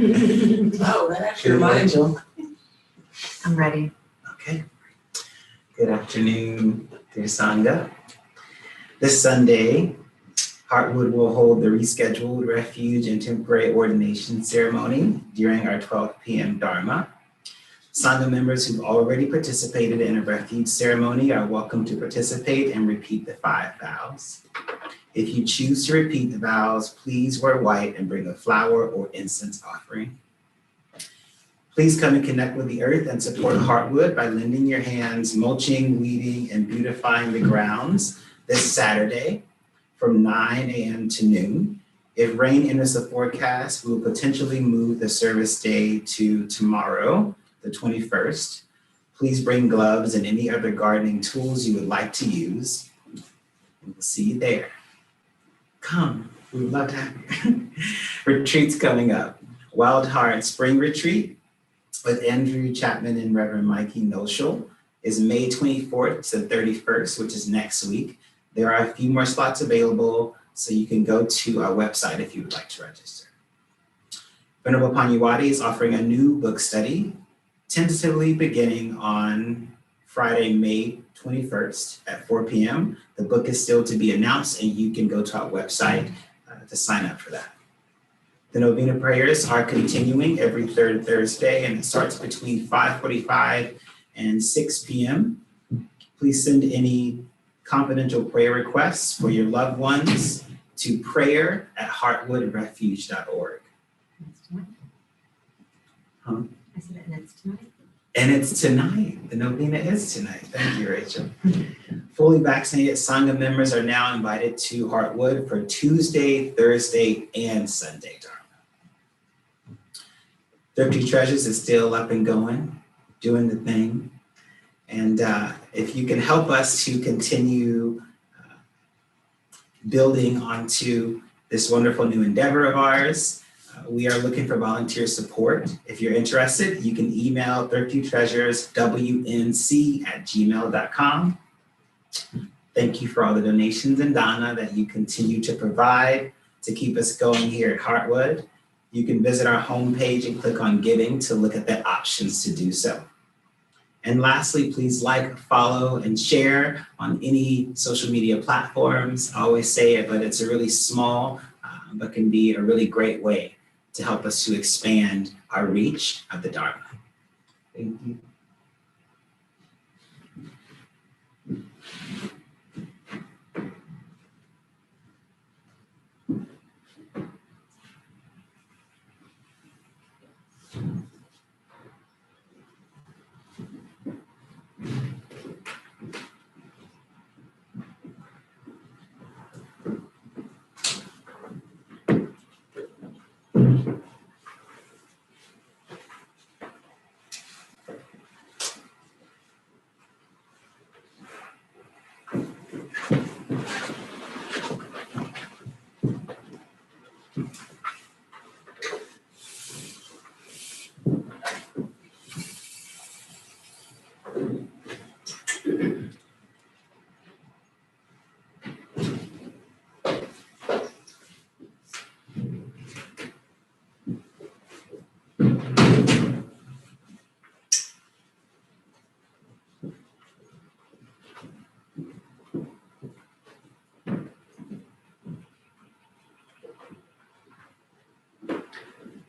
Oh, that actually reminds me. I'm ready. Okay. Good afternoon, dear Sangha. This Sunday, Heartwood will hold the rescheduled refuge and temporary ordination ceremony during our 12 p.m. Dharma. Sangha members who've already participated in a refuge ceremony are welcome to participate and repeat the 5 vows. If you choose to repeat the vows, please wear white and bring a flower or incense offering. Please come and connect with the earth and support Heartwood by lending your hands, mulching, weeding, and beautifying the grounds this Saturday from 9 a.m. to noon. If rain enters the forecast, we will potentially move the service day to tomorrow, the 21st. Please bring gloves and any other gardening tools you would like to use. We'll see you there. Come, we would love to have you. Retreats coming up. Wild Heart Spring Retreat with Andrew Chapman and Reverend Mikey Noshel is May 24th to 31st, which is next week. There are a few more slots available, so you can go to our website if you would like to register. Venerable Panyawati is offering a new book study, tentatively beginning on Friday, May 21st at 4 p.m. The book is still to be announced, and you can go to our website to sign up for that. The novena prayers are continuing every third Thursday, and it starts between 5:45 and 6 p.m. Please send any confidential prayer requests for your loved ones to prayer@heartwoodrefuge.org. It's tonight. Huh? I said, and it's tonight. And it's tonight. The novena is tonight. Thank you, Rachel. Fully vaccinated Sangha members are now invited to Heartwood for Tuesday, Thursday, and Sunday Dharma. Thrifty Treasures is still up and going, doing the thing. And if you can help us to continue building onto this wonderful new endeavor of ours, we are looking for volunteer support. If you're interested, you can email thriftytreasureswnc@gmail.com. Thank you for all the donations and dana that you continue to provide to keep us going here at Heartwood. You can visit our homepage and click on Giving to look at the options to do so. And lastly, please like, follow, and share on any social media platforms. I always say it, but it's a really small, but can be a really great way to help us to expand our reach of the Dharma. Thank you.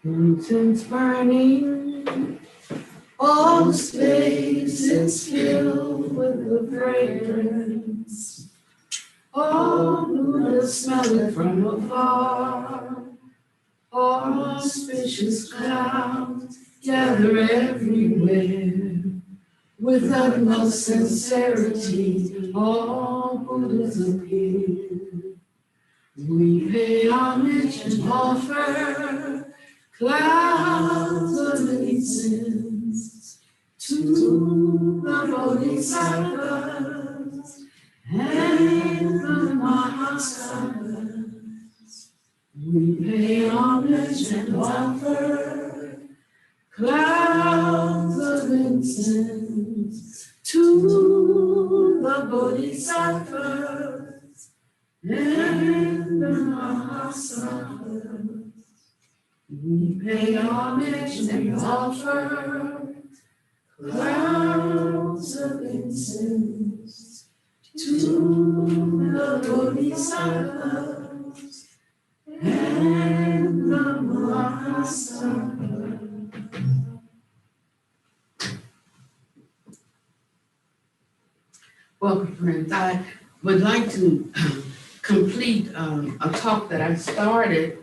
Incense burning, all the space is filled with the fragrance. All Buddha smell it from afar. All auspicious clouds gather everywhere. With utmost sincerity, all Buddhas appear. We pay homage and offer clouds of incense to the Bodhisattvas and the Mahasattvas. We pay homage and offer clouds of incense to the Bodhisattvas and the Mahasattvas. We pay homage and offer clouds of incense to the Bodhisattvas and the Mahasattvas. Welcome, friends. I would like to complete a talk that I started,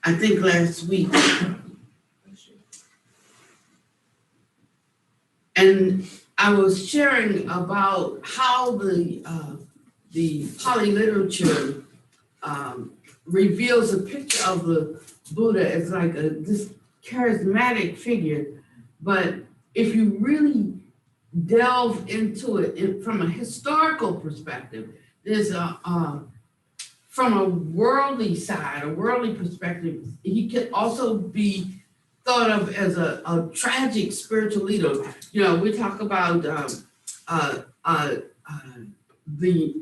I think, last week. And I was sharing about how the Pali literature reveals a picture of the Buddha as like this charismatic figure. But if you really delve into it from a historical perspective, there's from a worldly side, a worldly perspective, he could also be thought of as a tragic spiritual leader. You know, we talk about the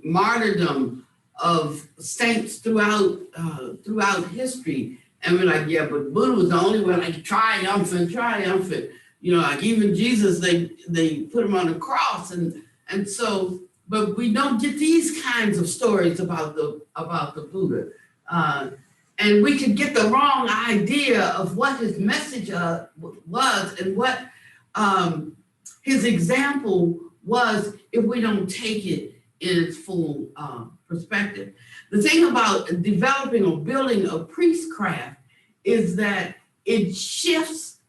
martyrdom of saints throughout history, and we're like, yeah, but Buddha was the only one like triumphant. You know, like even Jesus, they put him on a cross, and so, but we don't get these kinds of stories about the Buddha, and we could get the wrong idea of what his message was and what his example was if we don't take it in its full perspective. The thing about developing or building a priestcraft is that it shifts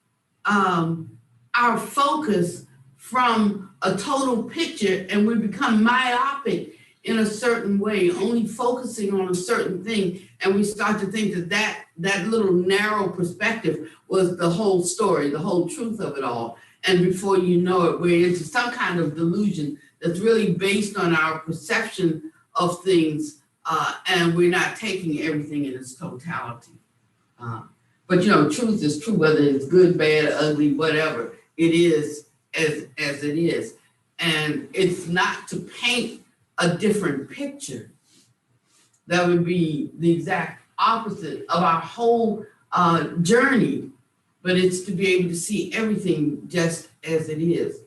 our focus from a total picture, and we become myopic in a certain way, only focusing on a certain thing, and we start to think that little narrow perspective was the whole story, the whole truth of it all. And before you know it, we're into some kind of delusion that's really based on our perception of things, and we're not taking everything in its totality. But you know, truth is true, whether it's good, bad, ugly, whatever, it is as it is. And it's not to paint a different picture. That would be the exact opposite of our whole journey, but it's to be able to see everything just as it is.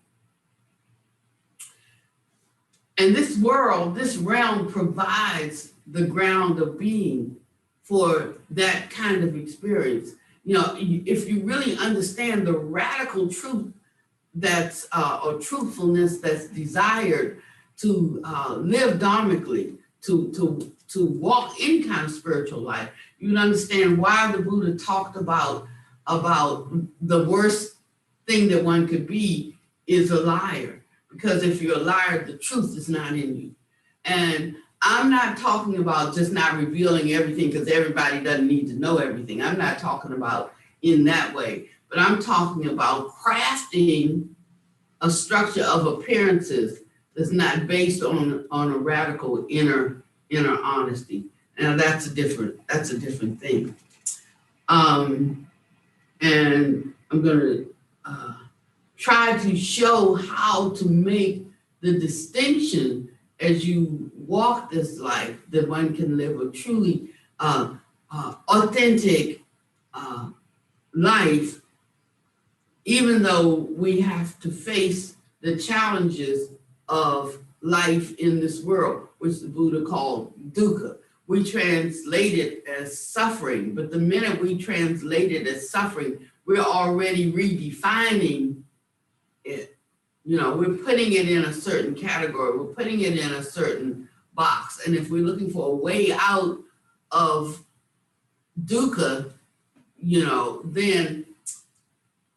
And this world, this realm provides the ground of being for that kind of experience. You know, if you really understand the radical truth that's, or truthfulness that's desired to live dharmically, to walk any kind of spiritual life, you would understand why the Buddha talked about the worst thing that one could be is a liar. Because if you're a liar, the truth is not in you. And I'm not talking about just not revealing everything because everybody doesn't need to know everything. I'm not talking about in that way, but I'm talking about crafting a structure of appearances that's not based on a radical inner honesty. Now that's a different thing. And I'm gonna try to show how to make the distinction as you walk this life, that one can live a truly authentic life, even though we have to face the challenges of life in this world, which the Buddha called dukkha. We translate it as suffering, but the minute we translate it as suffering, we're already redefining it. You know, we're putting it in a certain category, we're putting it in a certain box. And if we're looking for a way out of dukkha, you know, then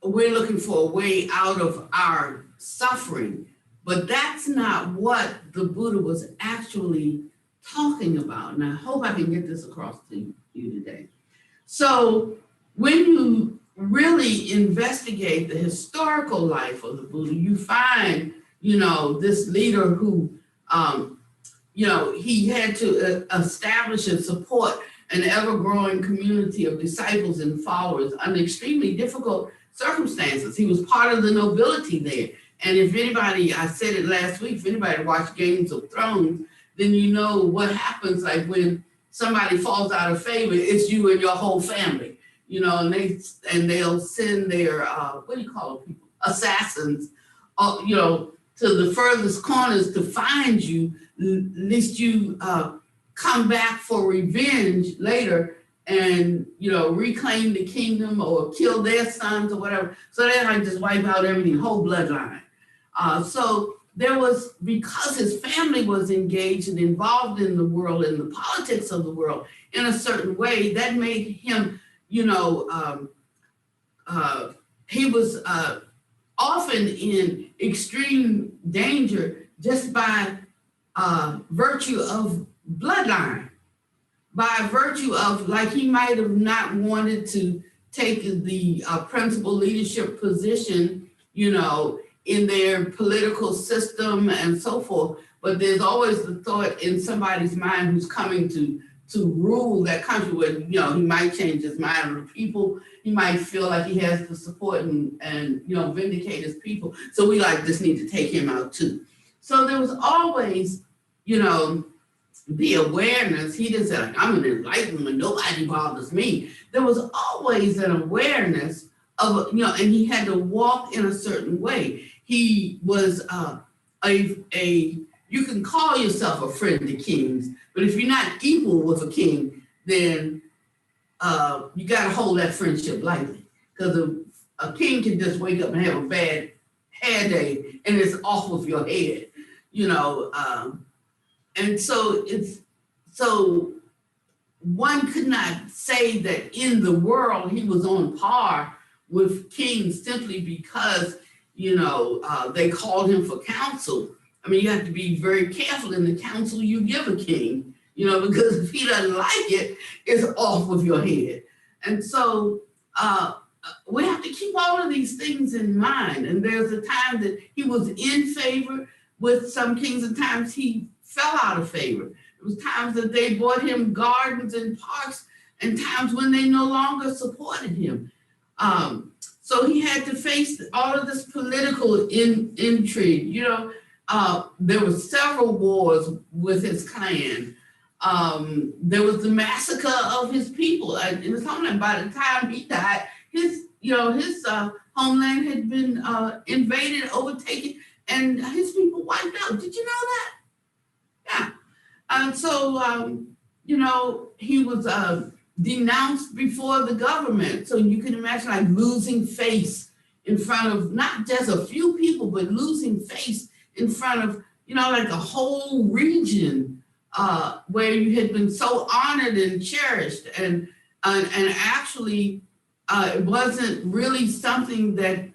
we're looking for a way out of our suffering. But that's not what the Buddha was actually talking about. And I hope I can get this across to you today. So when you really investigate the historical life of the Buddha, you find, you know, this leader who, you know, he had to establish and support an ever-growing community of disciples and followers under extremely difficult circumstances. He was part of the nobility there. And if anybody, I said it last week, if anybody watched Games of Thrones, then you know what happens like when somebody falls out of favor, it's you and your whole family. and they'll send their what do you call them, people, assassins, to the furthest corners to find you, lest you come back for revenge later and reclaim the kingdom or kill their sons or whatever. So they like just wipe out everything, whole bloodline. So there was, because his family was engaged and involved in the world, in the politics of the world in a certain way, that made him, he was often in extreme danger just by virtue of bloodline, by virtue of, like, he might have not wanted to take the principal leadership position, in their political system and so forth. But there's always the thought in somebody's mind who's coming to rule that country where, he might change his mind on the people. He might feel like he has to support and vindicate his people. So we just need to take him out too. So there was always, the awareness. He didn't say, I'm an enlightenment, nobody bothers me. There was always an awareness of, and he had to walk in a certain way. He was you can call yourself a friend to kings, but if you're not equal with a king, then you got to hold that friendship lightly, because a king can just wake up and have a bad hair day and it's off with your head, and so one could not say that in the world he was on par with kings simply because they called him for counsel. I mean, you have to be very careful in the counsel you give a king, because if he doesn't like it, it's off with your head. And so we have to keep all of these things in mind. And there's a time that he was in favor with some kings, and times he fell out of favor. There was times that they bought him gardens and parks, and times when they no longer supported him. So he had to face all of this political intrigue. There were several wars with his clan. There was the massacre of his people. In his homeland, by the time he died, his homeland had been invaded, overtaken, and his people wiped out. Did you know that? Yeah. And so, he was denounced before the government. So you can imagine losing face in front of not just a few people, but losing face in front of, a whole region where you had been so honored and cherished. And actually, it wasn't really something that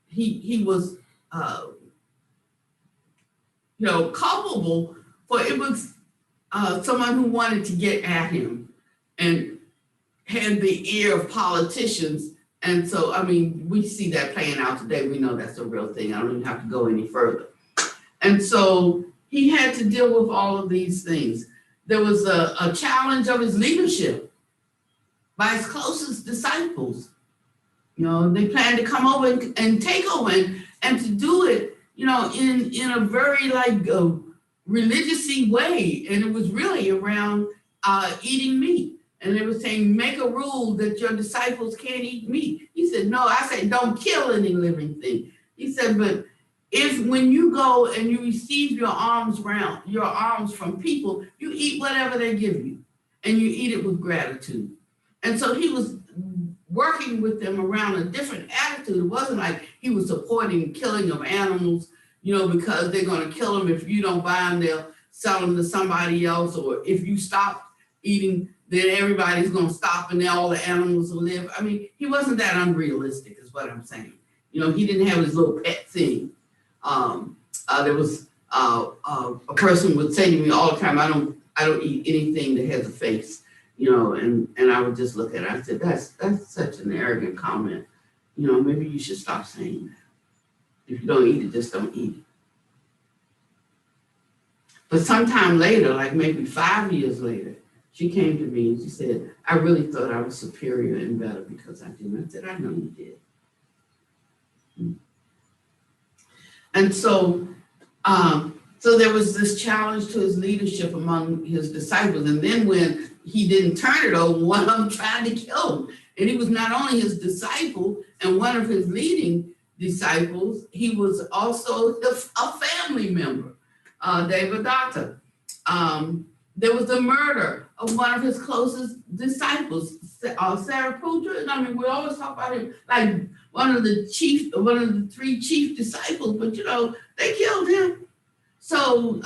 he was, culpable for. It was someone who wanted to get at him and had the ear of politicians. And so, we see that playing out today. We know that's a real thing. I don't even have to go any further. And so he had to deal with all of these things. There was a challenge of his leadership by his closest disciples. They planned to come over and take over and to do it, in a very religious-y way. And it was really around eating meat. And they were saying, make a rule that your disciples can't eat meat. He said, no, I said, don't kill any living thing. He said, but when you go and you receive your alms from people, you eat whatever they give you, and you eat it with gratitude. And so he was working with them around a different attitude. It wasn't like he was supporting killing of animals, because they're going to kill them. If you don't buy them, they'll sell them to somebody else. Or if you stop eating, then everybody's going to stop and then all the animals will live. He wasn't that unrealistic, is what I'm saying. He didn't have his little pet thing. There was a person would say to me all the time, I don't eat anything that has a face, and I would just look at it. I said, that's such an arrogant comment. Maybe you should stop saying that. If you don't eat it, just don't eat it. But sometime later, like maybe 5 years later, she came to me and she said, I really thought I was superior and better because I didn't. I said, I know you did. And so So there was this challenge to his leadership among his disciples. And then when he didn't turn it over, one of them tried to kill him. And he was not only his disciple and one of his leading disciples, he was also a family member, David Datta. There was the murder of one of his closest disciples, Sarah Putra. I mean, we always talk about him like one of the three chief disciples, but you know, they killed him. So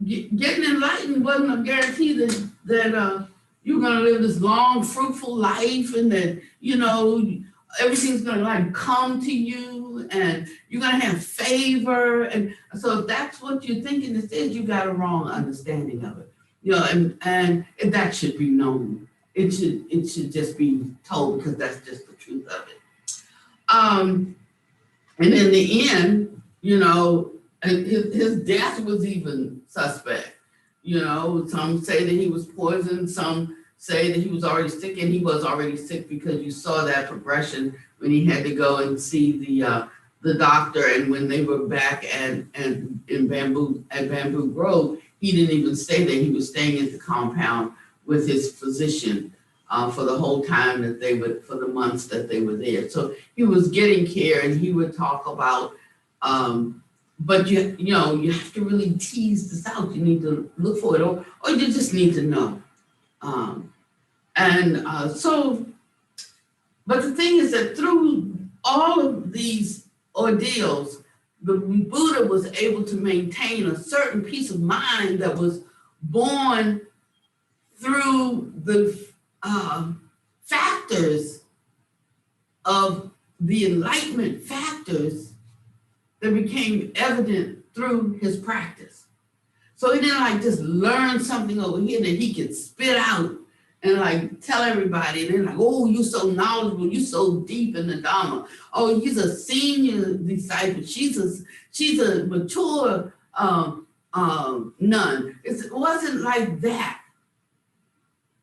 getting enlightened wasn't a guarantee that you're gonna live this long, fruitful life, and that you know everything's gonna like come to you, and you're gonna have favor. And so if that's what you're thinking this is, you got a wrong understanding of it. You know, and that should be known. It should just be told because that's just the truth of it. And in the end, you know, his death was even suspect. You know, some say that he was poisoned, some say that he was already sick, and he was already sick because you saw that progression when he had to go and see the doctor, and when they were back at Bamboo Grove, he didn't even stay there. He was staying at the compound with his physician for the whole time for the months that they were there. So he was getting care, and he would talk about, but you know, you have to really tease this out. You need to look for it, or you just need to know. But the thing is that through all of these ordeals, the Buddha was able to maintain a certain peace of mind that was born through the factors of the enlightenment factors that became evident through his practice. So he didn't like just learn something over here that he could spit out and like tell everybody. And they're like, oh, you're so knowledgeable, you're so deep in the Dharma. Oh, he's a senior disciple. She's a mature nun. It wasn't like that.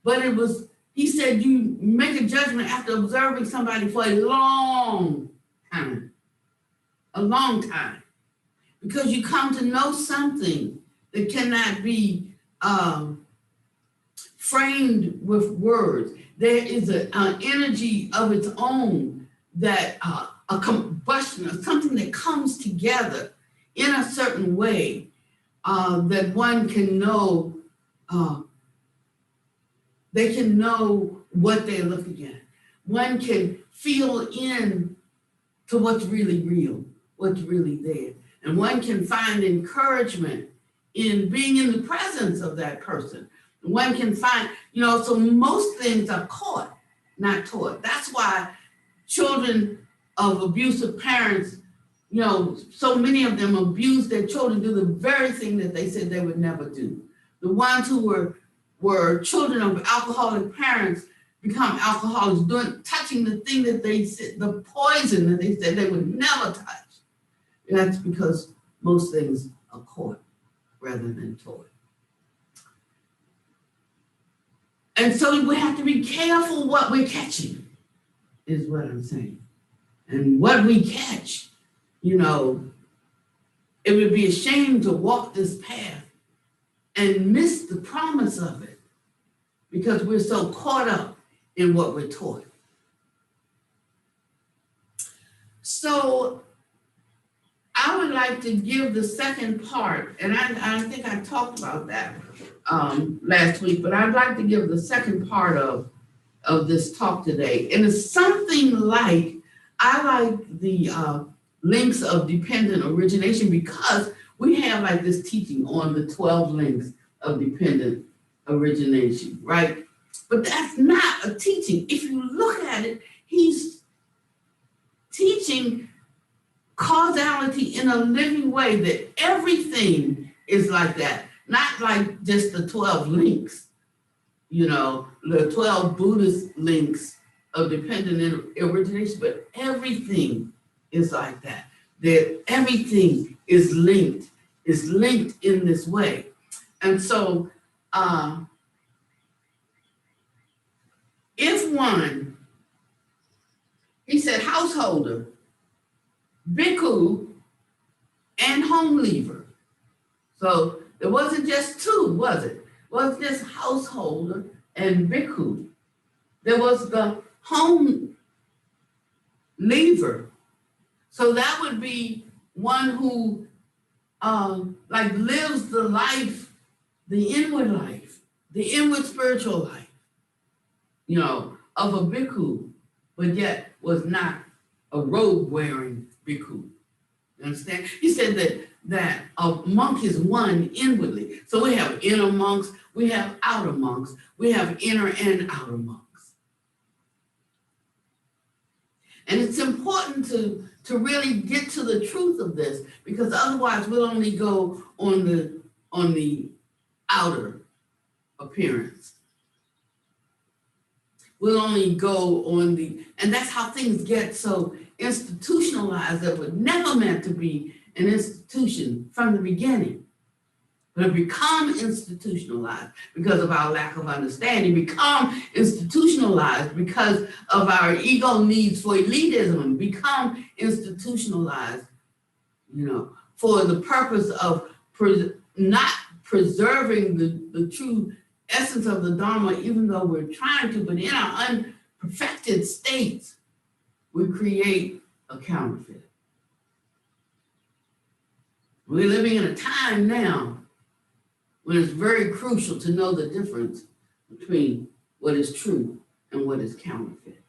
But it was, he said, you make a judgment after observing somebody for a long time. A long time. Because you come to know something that cannot be framed with words. There is an energy of its own that a combustion or something that comes together in a certain way that one can know. They can know what they're looking at. One can feel in to what's really real, what's really there. And one can find encouragement in being in the presence of that person. One can find, you know, so most things are caught, not taught. That's why children of abusive parents, you know, so many of them abuse their children, do the very thing that they said they would never do. The ones who were children of alcoholic parents become alcoholics, touching the thing that they said, the poison that they said they would never touch. And that's because most things are caught rather than taught. And so we have to be careful what we're catching, is what I'm saying. And what we catch, you know, it would be a shame to walk this path and miss the promise of it because we're so caught up in what we're taught. So I would like to give the second part, and I think I talked about that last week, but I'd like to give the second part of this talk today. And it's something like, I like the links of dependent origination because we have like this teaching on the 12 links of dependent origination, right? But that's not a teaching. If you look at it, he's teaching causality in a living way, that everything is like that, not like just the 12 links, you know, the 12 Buddhist links of dependent origination, but everything is like that. That everything is linked in this way. And so if one, he said householder, bhikkhu, and home leaver, So it wasn't just two, was it? It wasn't just householder and bhikkhu. There was the home leaver. So that would be one who like lives the life, the inward spiritual life, you know, of a bhikkhu, but yet was not a robe wearing bhikkhu. You understand? He said that a monk is one inwardly. So we have inner monks, we have outer monks, we have inner and outer monks. And it's important to really get to the truth of this, because otherwise we'll only go on the outer appearance. We'll only go on and that's how things get so institutionalized that were never meant to be an institution from the beginning. But have become institutionalized because of our lack of understanding, become institutionalized because of our ego needs for elitism, become institutionalized, you know, for the purpose of not preserving the true essence of the Dharma, even though we're trying to, but in our unperfected states, we create a counterfeit. We're living in a time now when it's very crucial to know the difference between what is true and what is counterfeit.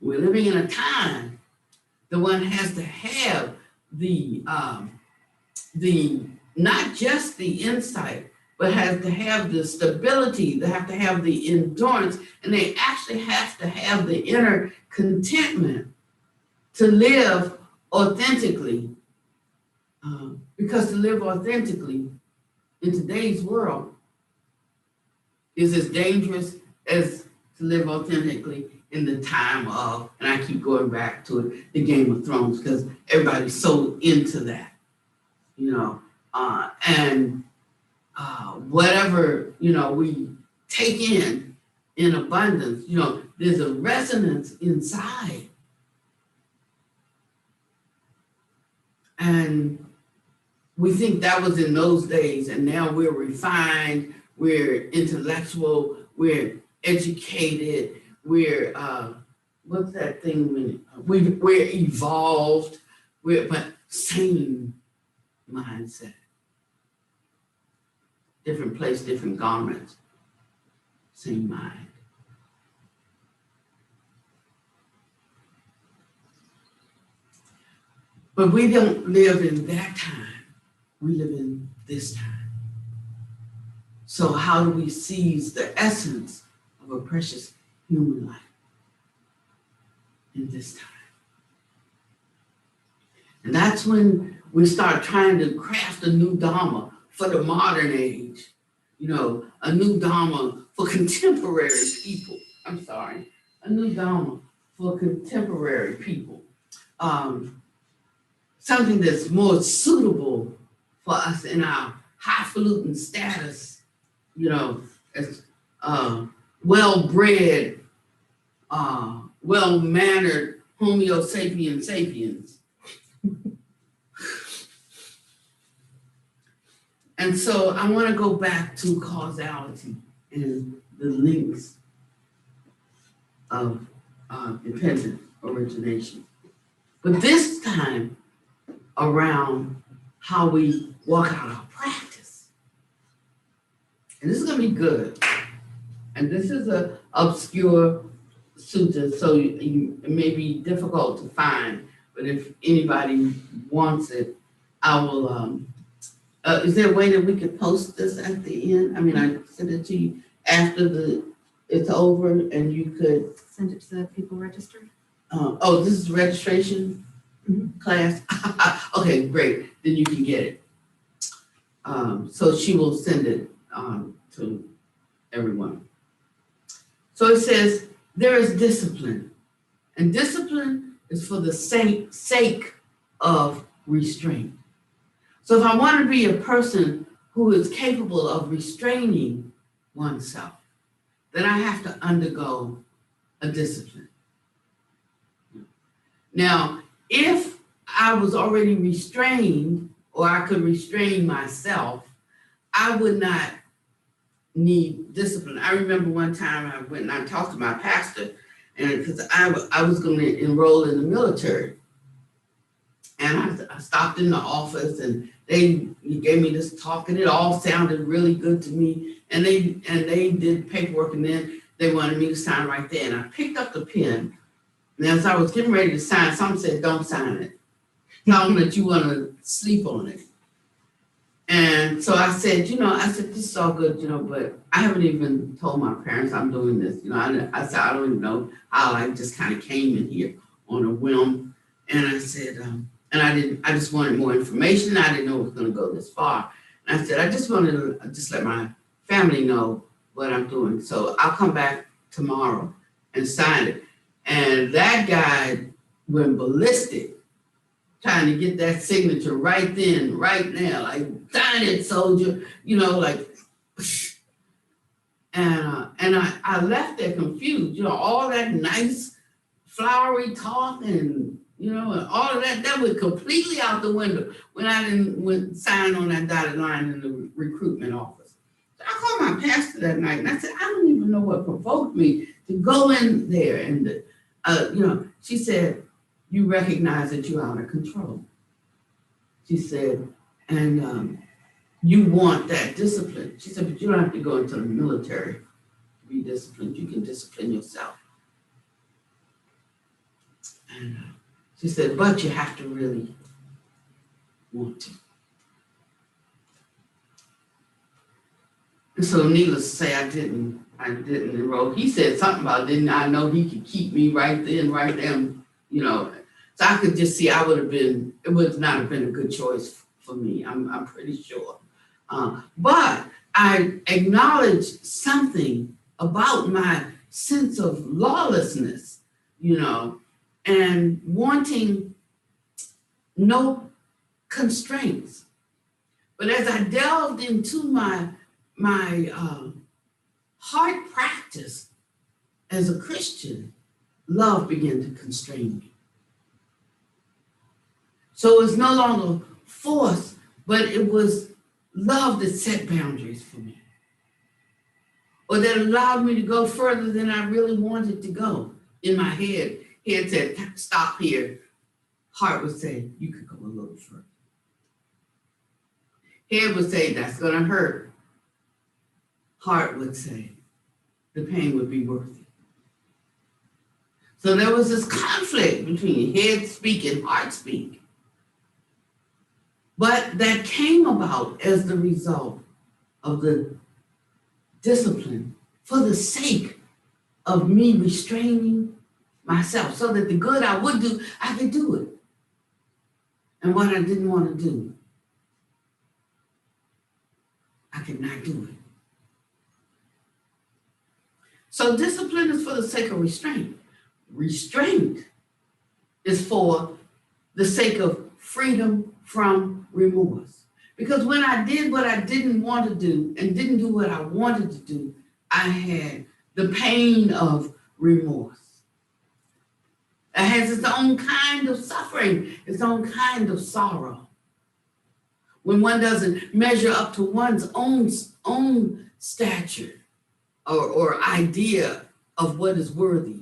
We're living in a time that one has to have the not just the insight, but has to have the stability, they have to have the endurance, and they actually have to have the inner contentment to live authentically. Because to live authentically in today's world is as dangerous as to live authentically in the time of, and I keep going back to it, the Game of Thrones, because everybody's so into that, you know, and whatever, you know, we take in abundance, you know, there's a resonance inside. And we think that was in those days, and now we're refined, we're intellectual, we're educated, we're what's that thing when we're evolved, but same mindset. Different place, different garments, same mind. But we don't live in that time. We live in this time. So how do we seize the essence of a precious human life in this time? And that's when we start trying to craft a new Dharma for the modern age, you know, a new Dharma for contemporary people. A new Dharma for contemporary people. Something that's more suitable for us in our highfalutin status, you know, as well-bred, well-mannered Homo sapiens sapiens. And so I want to go back to causality and the links of dependent origination. But this time around how we walk out our practice. And this is going to be good. And this is an obscure sutta, so it may be difficult to find, but if anybody wants it, I will, is there a way that we could post this at the end? I mean, I send it to you after it's over and you could. Send it to the people registered. Oh, this is registration class? Okay, great, then you can get it. So she will send it to everyone. So it says, there is discipline, and discipline is for the sake of restraint. So if I want to be a person who is capable of restraining oneself, then I have to undergo a discipline. Now, if I was already restrained, or I could restrain myself, I would not need discipline. I remember one time I went and I talked to my pastor, and because I was going to enroll in the military, and I stopped in the office, and he gave me this talk, and it all sounded really good to me. And they did paperwork, and then they wanted me to sign right there. And I picked up the pen, and as I was getting ready to sign, someone said, "Don't sign it. Tell them that you want to sleep on it." And so I said, this is all good, but I haven't even told my parents I'm doing this. I said, I don't even know how I just kind of came in here on a whim. And I said, I just wanted more information. I didn't know it was going to go this far. And I said, I just wanted to just let my family know what I'm doing. So I'll come back tomorrow and sign it. And that guy went ballistic, trying to get that signature right then, right now, like, sign it, soldier, like, and I left there confused, all that nice flowery talk and, and all of that went completely out the window when I went sign on that dotted line in the recruitment office. So I called my pastor that night and I said, I don't even know what provoked me to go in there. And, she said, you recognize that you're out of control. She said, and you want that discipline. She said, but you don't have to go into the military to be disciplined. You can discipline yourself. And she said, but you have to really want to. And so needless to say, I didn't enroll. He said something about, didn't I know he could keep me right then, right there, So I could just see it would not have been a good choice for me, I'm pretty sure. But I acknowledged something about my sense of lawlessness, and wanting no constraints. But as I delved into my heart practice as a Christian, love began to constrain me. So it's no longer force, but it was love that set boundaries for me, or that allowed me to go further than I really wanted to go. In my head said, stop here. Heart would say, you could go a little further. Head would say, that's gonna hurt. Heart would say, the pain would be worth it. So there was this conflict between head speak and heart speak. But that came about as the result of the discipline for the sake of me restraining myself, so that the good I would do, I could do it. And what I didn't want to do, I could not do it. So discipline is for the sake of restraint. Restraint is for the sake of freedom from remorse. Because when I did what I didn't want to do and didn't do what I wanted to do, I had the pain of remorse. It has its own kind of suffering, its own kind of sorrow. When one doesn't measure up to one's own stature or idea of what is worthy.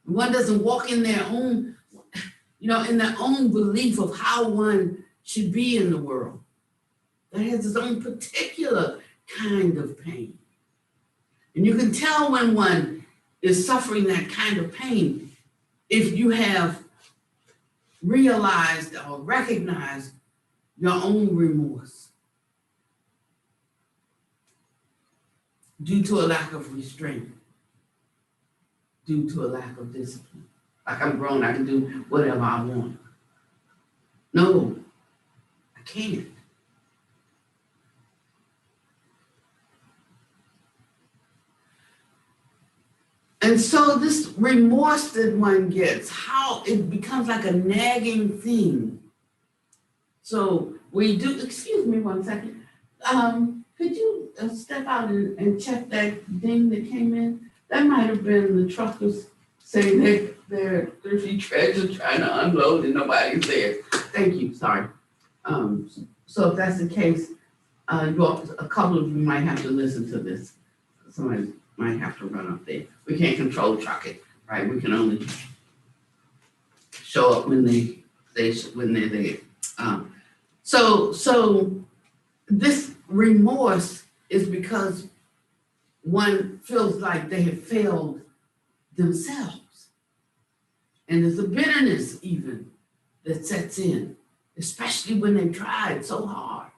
One doesn't walk in their own, in their own belief of how one should be in the world. That has its own particular kind of pain. And you can tell when one is suffering that kind of pain if you have realized or recognized your own remorse due to a lack of restraint, due to a lack of discipline. Like, I'm grown, I can do whatever I want. No, I can't. And so this remorse that one gets, how it becomes like a nagging thing. So we do, excuse me one second. Could you step out and check that ding that came in? That might have been the truckers saying that they're thrifty treasure trying to unload and nobody's there. Thank you, sorry. So if that's the case, a couple of you might have to listen to this. Somebody might have to run up there. We can't control truck it, right? We can only show up when when they're there. So this remorse is because one feels like they have failed themselves. And there's a bitterness even that sets in, especially when they tried so hard.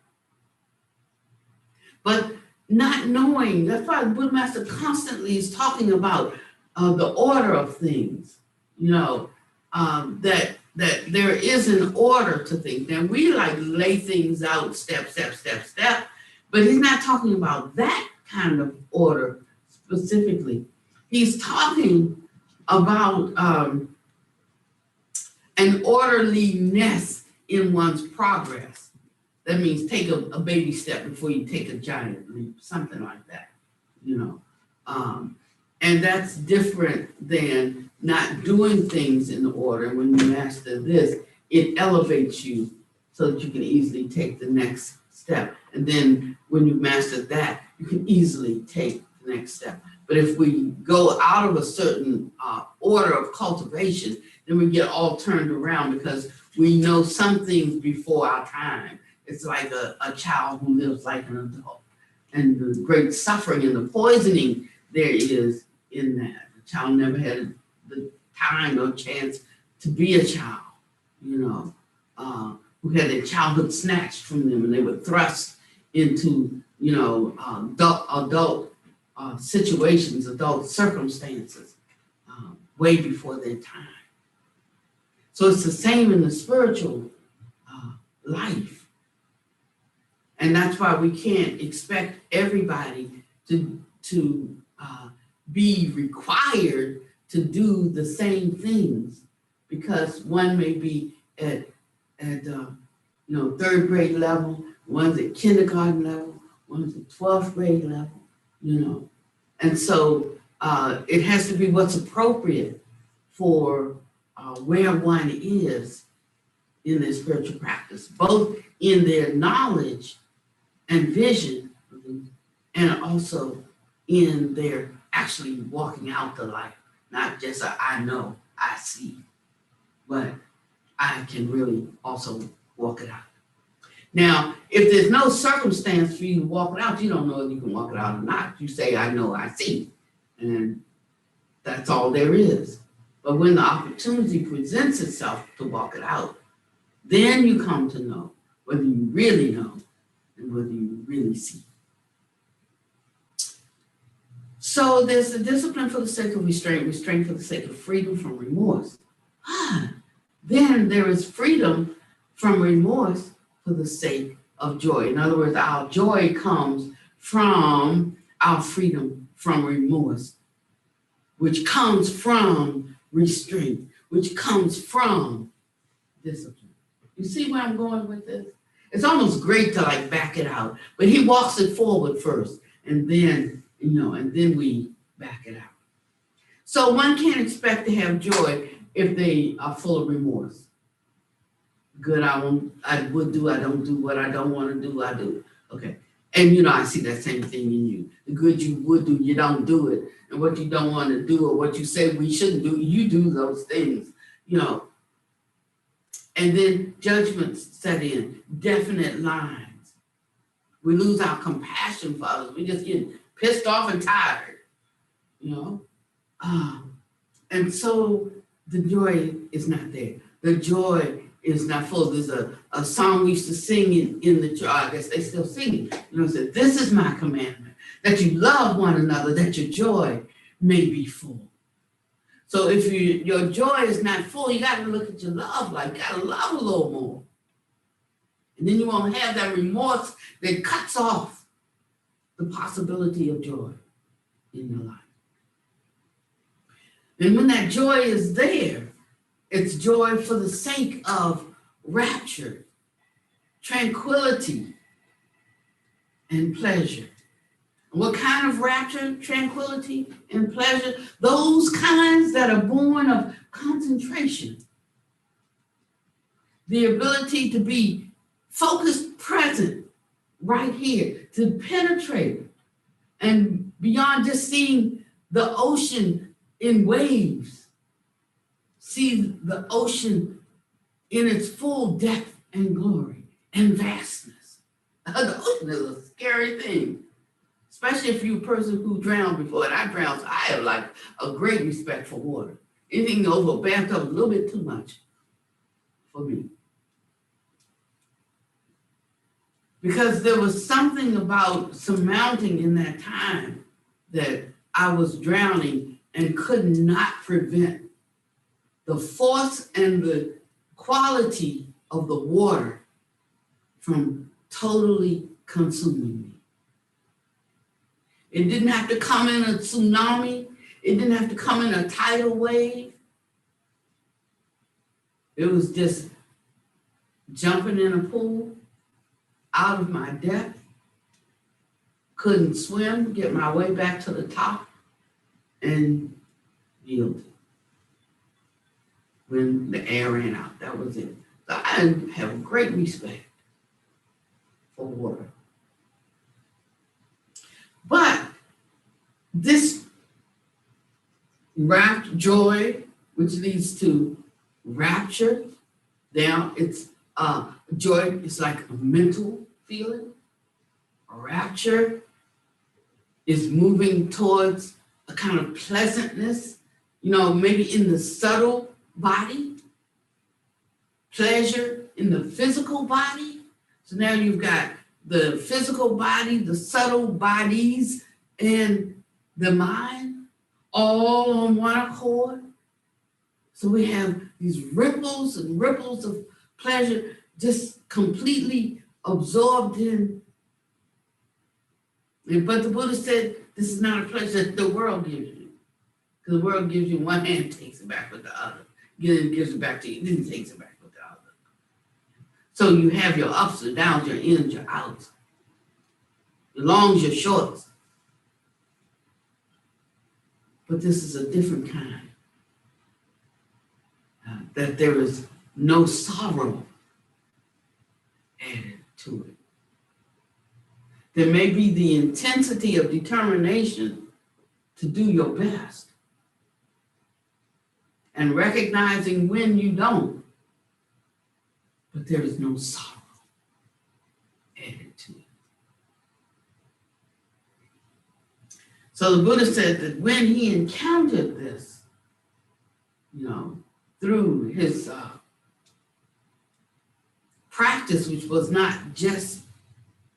But not knowing, that's why the Buddha Master constantly is talking about the order of things, that there is an order to things. Now we like lay things out step, but he's not talking about that kind of order specifically. He's talking about an orderliness in one's progress. That means take a baby step before you take a giant leap, something like that, And that's different than not doing things in order. When you master this, it elevates you so that you can easily take the next step. And then when you master that, you can easily take the next step. But if we go out of a certain order of cultivation, then we get all turned around because we know some things before our time. It's like a child who lives like an adult. And the great suffering and the poisoning there is in that. The child never had the time or chance to be a child, who had their childhood snatched from them and they were thrust into, adult situations, adult circumstances, way before their time. So it's the same in the spiritual life. And that's why we can't expect everybody to be required to do the same things, because one may be at third grade level, one's at kindergarten level, one's at 12th grade level, And so it has to be what's appropriate for where one is in their spiritual practice, both in their knowledge and vision, and also in their actually walking out the life, not just I know, I see, but I can really also walk it out. Now, if there's no circumstance for you to walk it out, you don't know if you can walk it out or not. You say, I know, I see, and that's all there is. But when the opportunity presents itself to walk it out, then you come to know whether you really know and whether you really see. So there's a discipline for the sake of restraint, restraint for the sake of freedom from remorse. Then there is freedom from remorse for the sake of joy. In other words, our joy comes from our freedom from remorse, which comes from restraint, which comes from discipline. You see where I'm going with this? It's almost great to like back it out, but he walks it forward first, and then, and then we back it out. So one can't expect to have joy if they are full of remorse. Good, I would do, I don't do. What I don't want to do, I do. Okay. And I see that same thing in you. The good you would do, you don't do it. And what you don't want to do or what you say we shouldn't do, you do those things, And then judgments set in, definite lines. We lose our compassion for others. We just get pissed off and tired, And so the joy is not there. The joy is not full. There's a song we used to sing in the church. I guess they still sing it. It said, this is my commandment, that you love one another, that your joy may be full. So if your joy is not full, you got to look at your love like you got to love a little more. And then you won't have that remorse that cuts off the possibility of joy in your life. And when that joy is there, it's joy for the sake of rapture, tranquility, and pleasure. What kind of rapture, tranquility, and pleasure? Those kinds that are born of concentration. The ability to be focused, present right here, to penetrate and beyond just seeing the ocean in waves, see the ocean in its full depth and glory and vastness. The ocean is a scary thing, especially if you're a person who drowned before. And I drowned, so I have like a great respect for water. Anything over a bathtub is a little bit too much for me. Because there was something about surmounting in that time that I was drowning and could not prevent the force and the quality of the water from totally consuming me. It didn't have to come in a tsunami. It didn't have to come in a tidal wave. It was just jumping in a pool out of my depth. Couldn't swim, get my way back to the top, and yielded when the air ran out. That was it. So I have great respect for water. But this rapt joy, which leads to rapture, now it's joy is like a mental feeling. A rapture is moving towards a kind of pleasantness, maybe in the subtle body, pleasure in the physical body. So now you've got the physical body, the subtle bodies, and the mind all on one accord. So we have these ripples and ripples of pleasure just completely absorbed in. But the Buddha said this is not a pleasure that the world gives you. Because the world gives you one hand, takes it back with the other. Gives it back to you, then takes it back with the other. So you have your ups and downs, your ins, your outs, your longs, your shorts. But this is a different kind. That there is no sorrow added to it. There may be the intensity of determination to do your best and recognizing when you don't, but there is no sorrow added to it. So the Buddha said that when he encountered this, through his practice, which was not just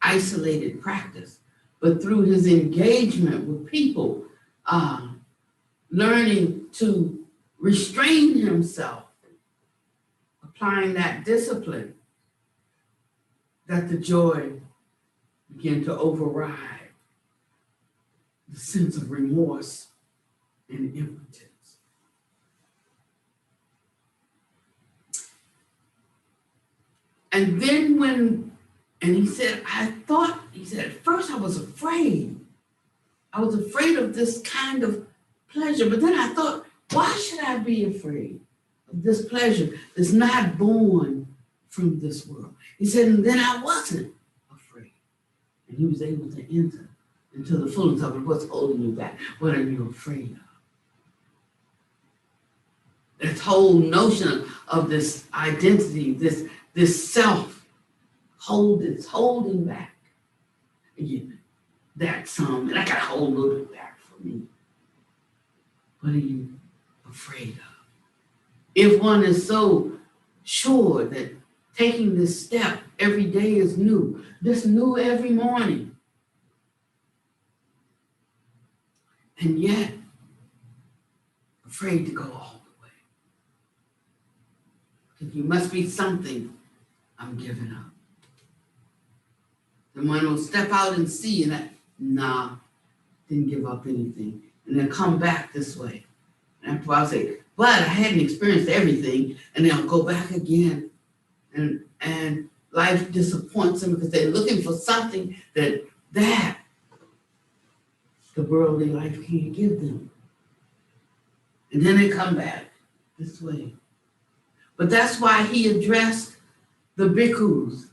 isolated practice, but through his engagement with people, learning to restrain himself, applying that discipline, that the joy began to override the sense of remorse and impotence. And then he said, at first I was afraid. I was afraid of this kind of pleasure, but then I thought, why should I be afraid of this pleasure that's not born from this world? He said, and then I wasn't afraid. And he was able to enter into the fullness of it. What's holding you back? What are you afraid of? This whole notion of this identity, this self it's holding back. Again, that's some, and I got to hold a little bit back for me. What are you afraid of? If one is so sure that taking this step every day is new, this new every morning, and yet afraid to go all the way. Because you must be something I'm giving up. And one will step out and see and didn't give up anything. And then come back this way. And after a while I'll say, but I hadn't experienced everything. And then I'll go back again. And life disappoints them because they're looking for something that the worldly life can't give them. And then they come back this way. But that's why he addressed the bhikkhus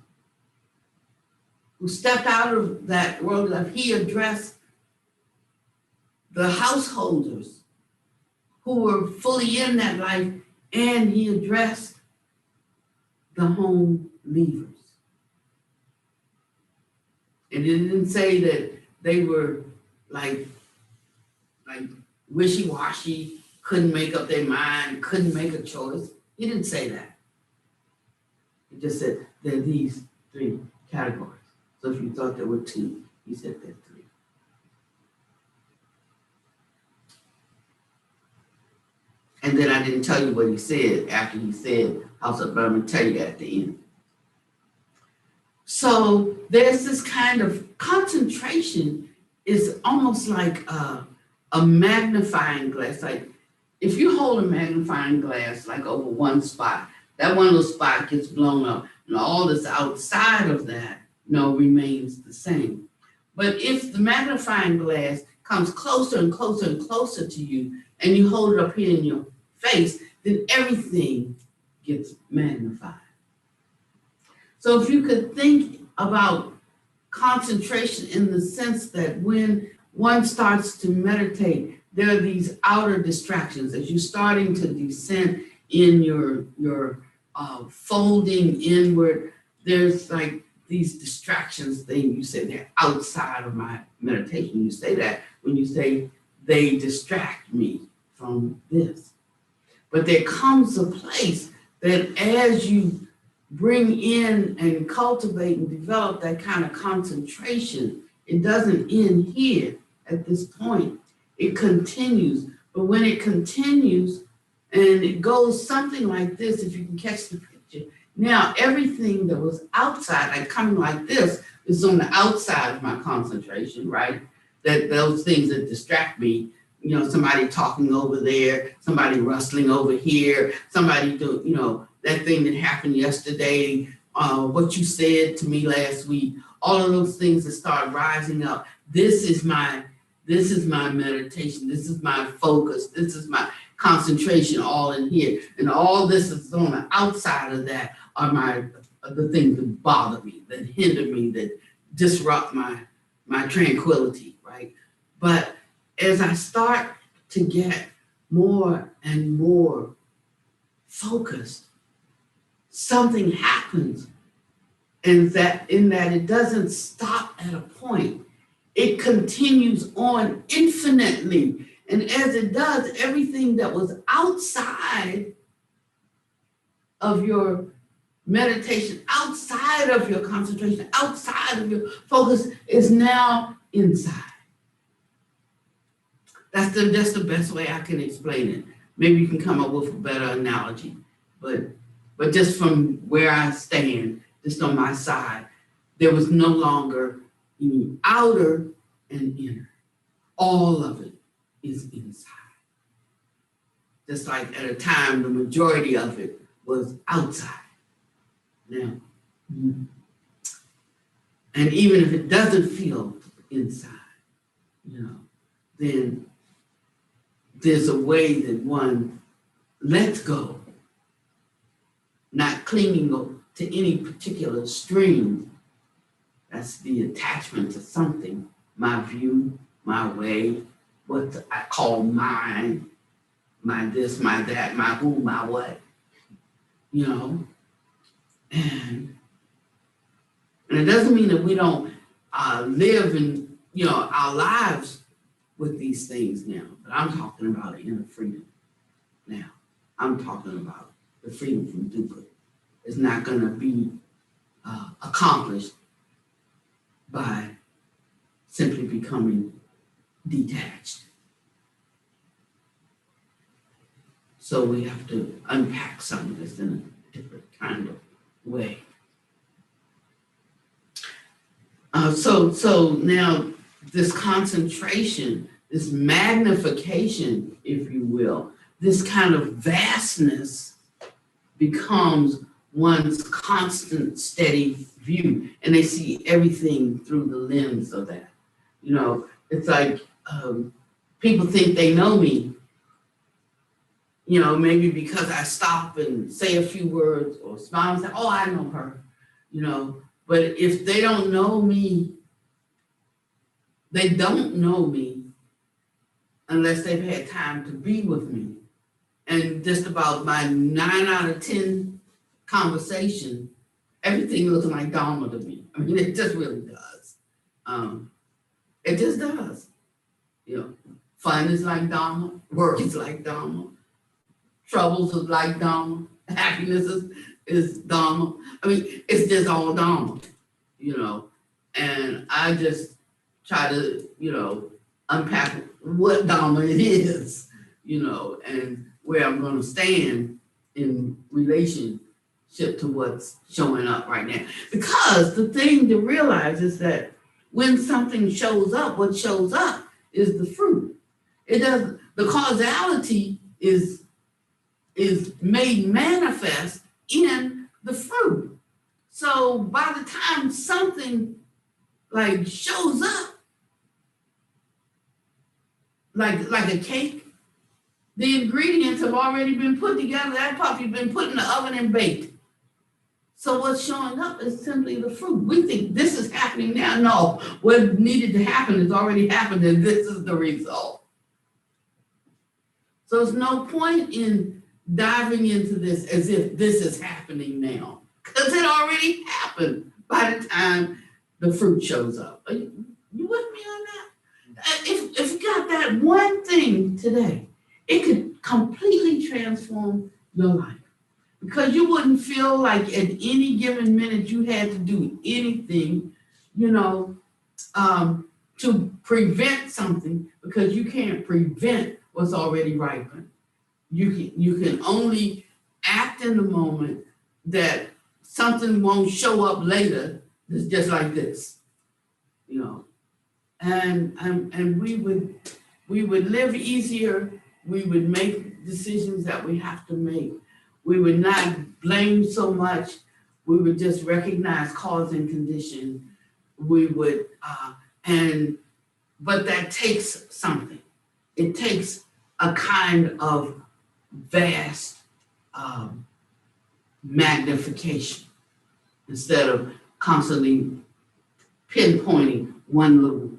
who stepped out of that world of life. He addressed the householders who were fully in that life, and he addressed the home leavers. And it didn't say that they were like wishy-washy, couldn't make up their mind, couldn't make a choice. He didn't say that. He just said there are these three categories. So if you thought there were two, he said there are three. And then I didn't tell you what he said after he said house of, but I'm gonna tell you at the end. So there's this kind of concentration is almost like a magnifying glass. Like if you hold a magnifying glass like over one spot, that one little spot gets blown up and all that's outside of that, remains the same. But if the magnifying glass comes closer and closer and closer to you and you hold it up here in your face, then everything gets magnified. So if you could think about concentration in the sense that when one starts to meditate, there are these outer distractions as you're starting to descend in your folding inward. There's like these distractions thing. You say they're outside of my meditation. You say that when you say they distract me from this. But there comes a place that as you bring in and cultivate and develop that kind of concentration, it doesn't end here at this point. It continues. But when it continues and it goes something like this, if you can catch the picture, now everything that was outside, like coming like this, is on the outside of my concentration, right? That those things that distract me, somebody talking over there, somebody rustling over here, somebody do, that thing that happened yesterday, what you said to me last week, all of those things that start rising up. This is my meditation. This is my focus. This is my concentration all in here. And all this is on the outside of that are the things that bother me, that hinder me, that disrupt my tranquility, right? But as I start to get more and more focused, something happens, and that it doesn't stop at a point. It continues on infinitely. And as it does, everything that was outside of your meditation, outside of your concentration, outside of your focus is now inside. That's the best way I can explain it. Maybe you can come up with a better analogy, but just from where I stand, just on my side, there was no longer any outer and inner. All of it is inside. Just like at a time, the majority of it was outside. Now, and even if it doesn't feel inside, then there's a way that one lets go, not clinging to any particular stream. That's the attachment to something, my view, my way, what I call mine, my this, my that, my who, my what, And it doesn't mean that we don't live in, our lives with these things now, but I'm talking about inner freedom now. I'm talking about the freedom from dukkha. It's not going to be accomplished by simply becoming detached. So we have to unpack some of this in a different kind of way. So now this concentration, this magnification, if you will, this kind of vastness becomes one's constant, steady view, and they see everything through the lens of that. It's like people think they know me, maybe because I stop and say a few words or smile and say, oh, I know her, But if they don't know me, they don't know me unless they've had time to be with me. And just about my 9 out of 10 conversation, everything looks like Dharma to me. I mean, it just really does. It just does. You know, fun is like Dharma, work is like Dharma, troubles is like Dharma, happiness is Dharma. I mean, it's just all Dharma, you know. And I just try to, you know, unpack what Dharma it is, you know, and where I'm going to stand in relationship to what's showing up right now. Because the thing to realize is that when something shows up, what shows up is the fruit. It doesn't, the causality is made manifest in the fruit. So by the time something like shows up, like a cake, the ingredients have already been put together. That puppy's been put in the oven and baked. So what's showing up is simply the fruit. We think this is happening now. No, what needed to happen has already happened, and this is the result. So there's no point in diving into this as if this is happening now, because it already happened by the time the fruit shows up. Are you with me on that? If you got that one thing today, it could completely transform your life. Because you wouldn't feel like at any given minute you had to do anything, you know, to prevent something, because you can't prevent what's already ripened. You can only act in the moment that something won't show up later. It's just like this, you know. And we would live easier. We would make decisions that we have to make. We would not blame so much. We would just recognize cause and condition. We would, but that takes something. It takes a kind of vast magnification instead of constantly pinpointing one little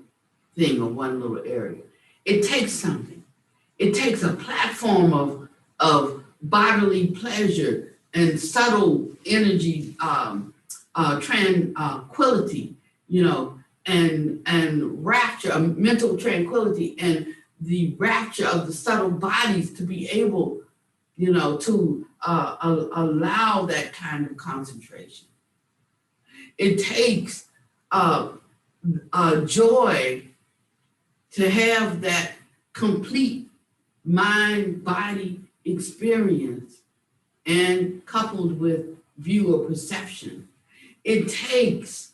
thing or one little area. It takes something. It takes a platform of bodily pleasure and subtle energy, tranquility, you know, and rapture, mental tranquility, and the rapture of the subtle bodies to be able, you know, to allow that kind of concentration. It takes joy to have that complete mind-body experience and coupled with view or perception. It takes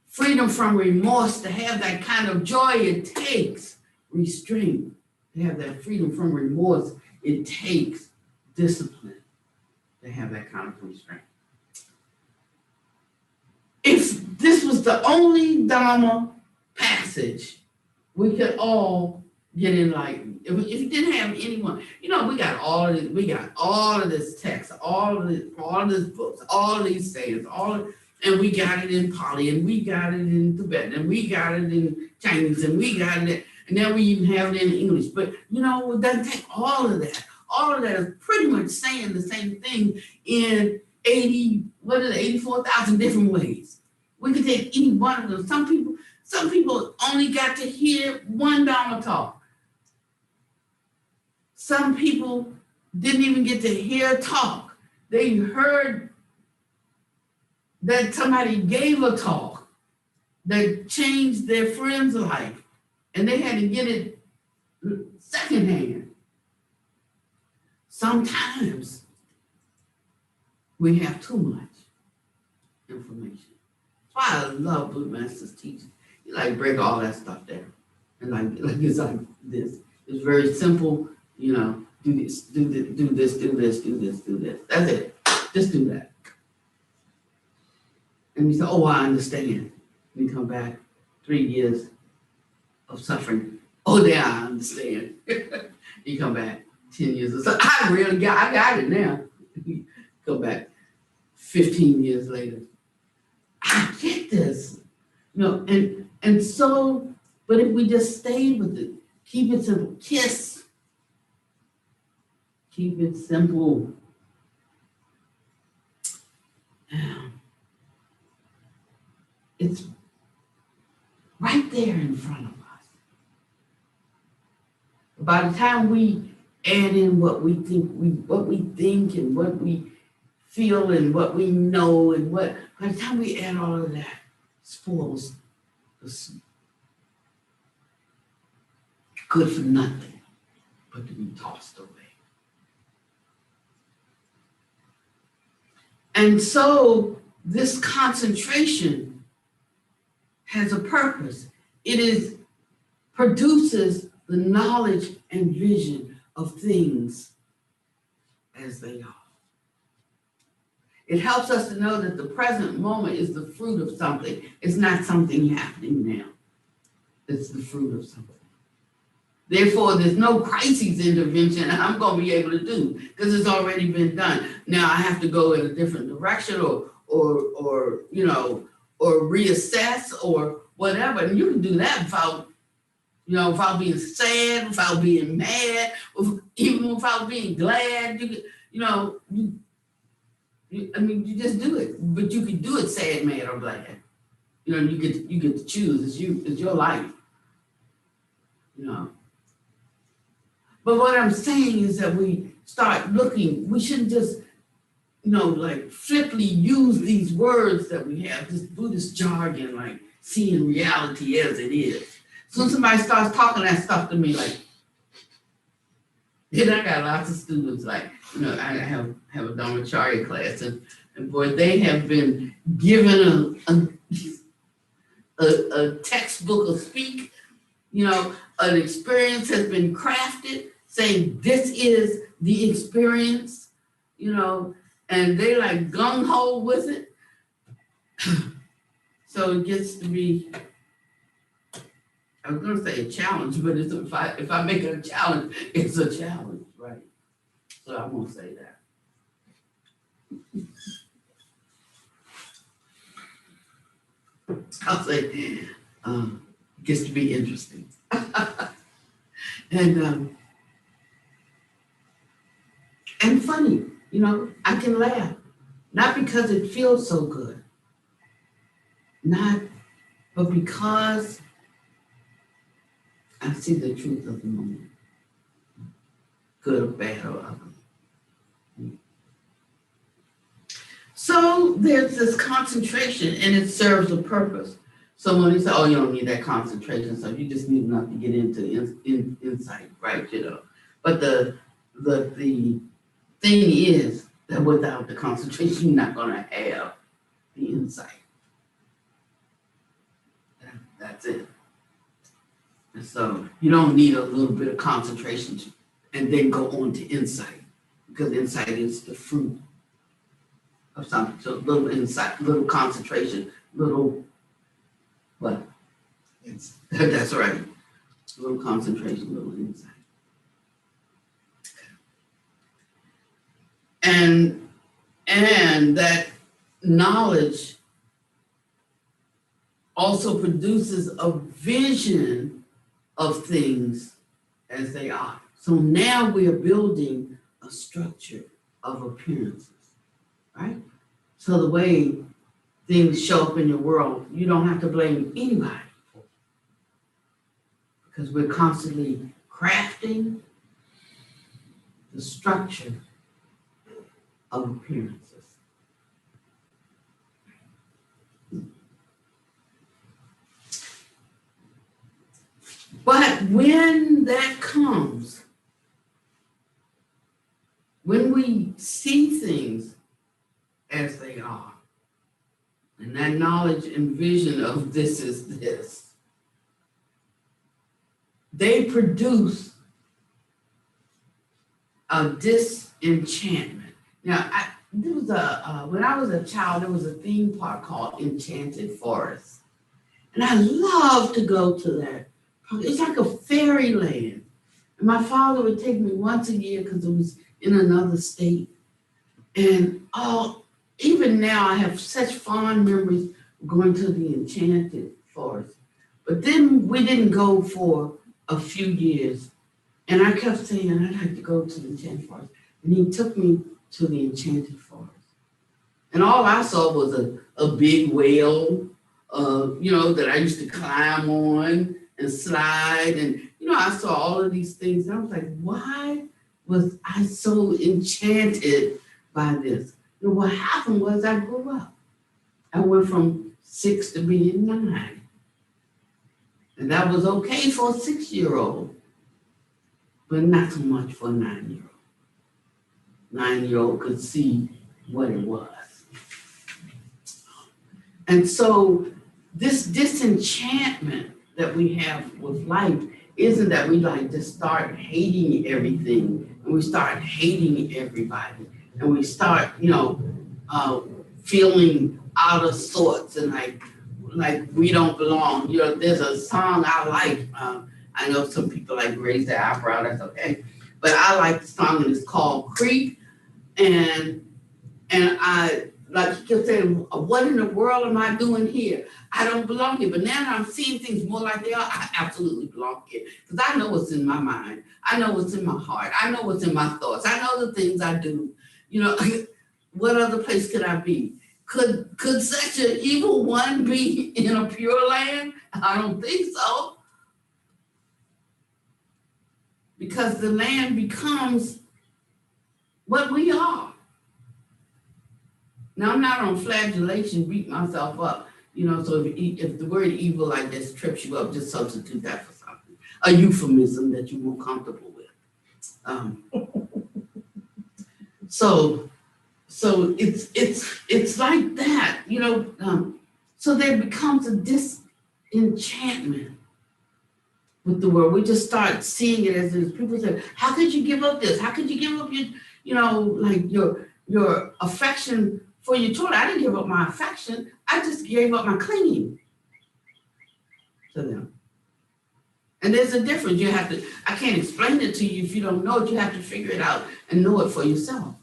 freedom from remorse to have that kind of joy. It takes restraint to have that freedom from remorse. It takes discipline to have that kind of restraint. If this was the only Dharma passage, we could all get enlightened. If you didn't have anyone, you know, we got all of this text, all of this books, all of these sayings, and we got it in Pali, and we got it in Tibetan, and we got it in Chinese, and we got it, and now we even have it in English. But you know, it doesn't take all of that. All of that is pretty much saying the same thing in 84,000 different ways. We could take any one of them. Some people only got to hear one Dharma talk. Some people didn't even get to hear a talk. They heard that somebody gave a talk that changed their friend's life, and they had to get it secondhand. Sometimes we have too much information. That's why I love Buddha Master's teaching. You like break all that stuff down, and like it's like this. It's very simple. You know, do this, do this, do this, do this, do this, do this. That's it. Just do that. And you say, oh, I understand. You come back 3 years of suffering. Oh, yeah, I understand. You come back 10 years of suffering. I got it now. You come back 15 years later. I I get this, and so, but if we just stay with it, keep it simple, KISS, keep it simple. It's right there in front of us. By the time we add in what we think and what we feel and what we know and by the time we add all of that, spoils the good for nothing but to be tossed away. And so this concentration has a purpose. It produces the knowledge and vision of things as they are. It helps us to know that the present moment is the fruit of something. It's not something happening now. It's the fruit of something. Therefore, there's no crisis intervention I'm going to be able to do because it's already been done. Now I have to go in a different direction or reassess or whatever. And you can do that without being sad, without being mad, even without being glad. You just do it. But you can do it sad, mad, or glad. You get to choose. It's your life. But what I'm saying is that we start looking, we shouldn't just, like flippantly use these words that we have, this Buddhist jargon, like seeing reality as it is. So when somebody starts talking that stuff to me, like, then I got lots of students, like, I have a Dharmacharya class, and boy, they have been given a textbook of speak, an experience has been crafted, saying this is the experience, and they like gung-ho with it. So it gets to be, I was gonna say a challenge, but if I make it a challenge, it's a challenge, right? So I won't say that. I'll say, it gets to be interesting. And funny, I can laugh, not because it feels so good, but because I see the truth of the moment, good or bad or ugly. So there's this concentration and it serves a purpose. So when you say, oh, you don't need that concentration, so you just need enough to get into insight, right? But the thing is that without the concentration, you're not gonna have the insight. That's it. And so you don't need a little bit of concentration and then go on to insight, because insight is the fruit of something. So little insight, little concentration, little what? That's right. Little concentration, little insight. And that knowledge also produces a vision of things as they are. So now we are building a structure of appearances, right? So the way things show up in your world, you don't have to blame anybody for it, because we're constantly crafting the structure of appearances. But when that comes, when we see things as they are, and that knowledge and vision of this is this, they produce a disenchantment. Now, when I was a child, there was a theme park called Enchanted Forest. And I loved to go to that. It's like a fairyland. And my father would take me once a year because it was in another state. And even now I have such fond memories going to the enchanted forest. But then we didn't go for a few years. And I kept saying, I'd like to go to the enchanted forest. And he took me to the enchanted forest. And all I saw was a big whale, that I used to climb on and slide. And, I saw all of these things. And I was like, why was I so enchanted by this? And what happened was I grew up. I went from 6 to being 9. And that was okay for a 6-year-old, but not so much for a 9-year-old. 9-year-old could see what it was. And so this disenchantment that we have with life isn't that we like just start hating everything and we start hating everybody and we start, feeling out of sorts and like we don't belong. There's a song I like. I know some people like raise their eyebrow, that's okay. But I like the song and it's called Creep. And I, like he kept saying, what in the world am I doing here? I don't belong here. But now I'm seeing things more like they are. I absolutely belong here. Because I know what's in my mind. I know what's in my heart. I know what's in my thoughts. I know the things I do. What other place could I be? Could such an evil one be in a pure land? I don't think so. Because the land becomes what we are. Now, I'm not on flagellation, beat myself up, so if the word evil, I guess, trips you up, just substitute that for something, a euphemism that you're more comfortable with. So it's like that, so there becomes a disenchantment with the world. We just start seeing it as this. People say, how could you give up this? How could you give up your affection for your children? I didn't give up my affection. I just gave up my clinging to them. And there's a difference. I can't explain it to you if you don't know it. You have to figure it out and know it for yourself.